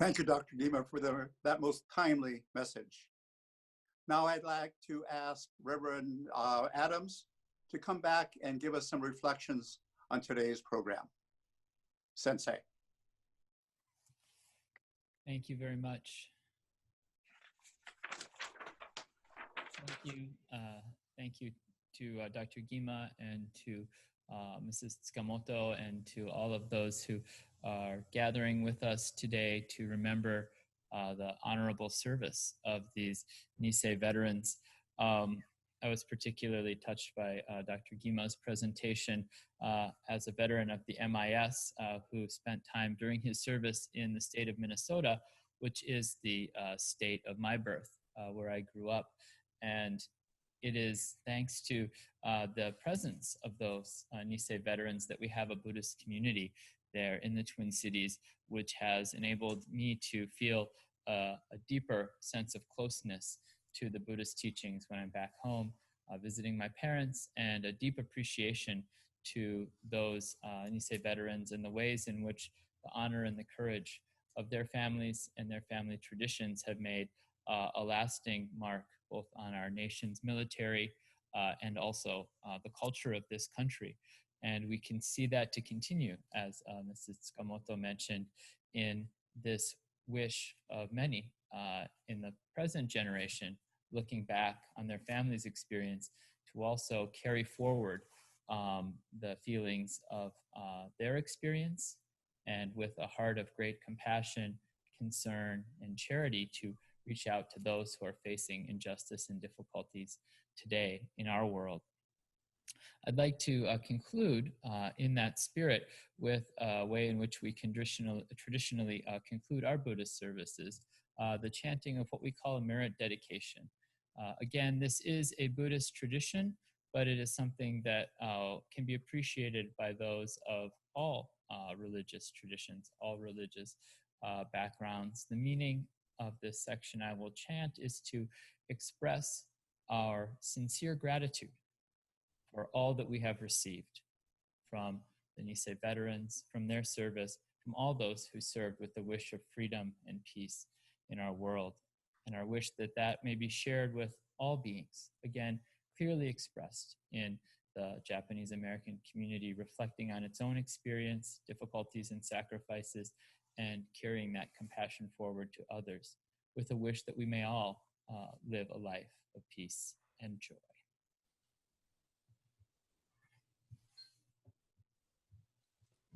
Thank you, Dr. Dima, for that most timely message. Now I'd like to ask Reverend Adams to come back and give us some reflections on today's program. Sensei. Thank you very much. Thank you to Dr. Gima and to Mrs. Tsukamoto and to all of those who are gathering with us today to remember the honorable service of these Nisei veterans. I was particularly touched by Dr. Gima's presentation as a veteran of the MIS who spent time during his service in the state of Minnesota, which is the state of my birth, where I grew up. And it is thanks to the presence of those Nisei veterans that we have a Buddhist community there in the Twin Cities, which has enabled me to feel a deeper sense of closeness to the Buddhist teachings when I'm back home, visiting my parents, and a deep appreciation to those Nisei veterans and the ways in which the honor and the courage of their families and their family traditions have made a lasting mark both on our nation's military and also the culture of this country. And we can see that to continue, as Mrs. Tsukamoto mentioned, in this wish of many in the present generation, looking back on their family's experience, to also carry forward the feelings of their experience, and with a heart of great compassion, concern, and charity to reach out to those who are facing injustice and difficulties today in our world. I'd like to conclude in that spirit with a way in which we traditionally conclude our Buddhist services, the chanting of what we call a merit dedication. Again, this is a Buddhist tradition, but it is something that can be appreciated by those of all religious traditions, all religious backgrounds. The meaning of this section I will chant is to express our sincere gratitude for all that we have received from the Nisei veterans, from their service, from all those who served with the wish of freedom and peace in our world, and our wish that that may be shared with all beings, again, clearly expressed in the Japanese American community, reflecting on its own experience, difficulties, and sacrifices, and carrying that compassion forward to others, with a wish that we may all live a life of peace and joy.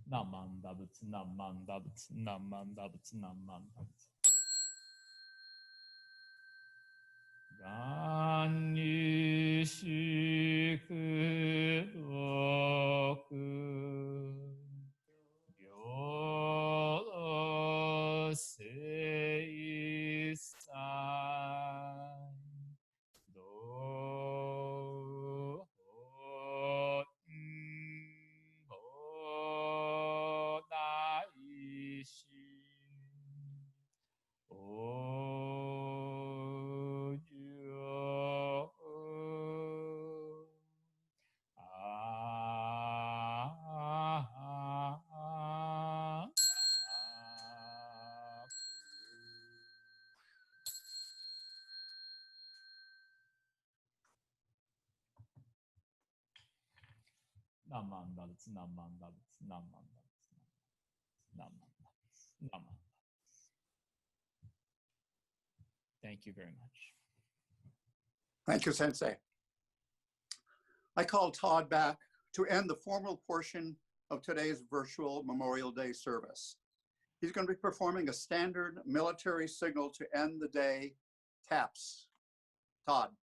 Naman Babutsu, Naman Babutsu, Naman Babutsu, Naman Babutsu. Ganyu shiku roku gyoro seisai do ho daishi Naman Babutsu, Naman Babutsu, Naman Babutsu, Naman Babutsu, Naman. Thank you very much. Thank you, Sensei. I call Todd back to end the formal portion of today's virtual Memorial Day service. He's going to be performing a standard military signal to end the day, taps. Todd.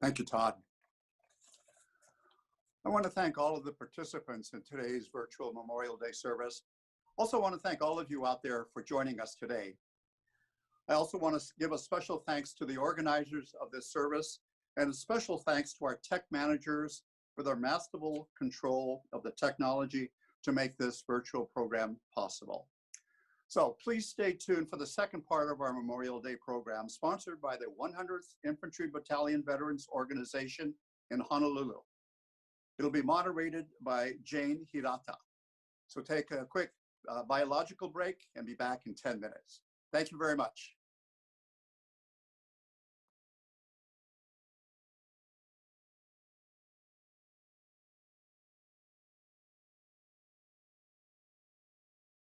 Thank you, Todd. I want to thank all of the participants in today's virtual Memorial Day service. Also want to thank all of you out there for joining us today. I also want to give a special thanks to the organizers of this service and a special thanks to our tech managers for their masterful control of the technology to make this virtual program possible. So please stay tuned for the second part of our Memorial Day program, sponsored by the 100th Infantry Battalion Veterans Organization in Honolulu. It'll be moderated by Jane Hirata. So take a quick biological break and be back in 10 minutes. Thank you very much.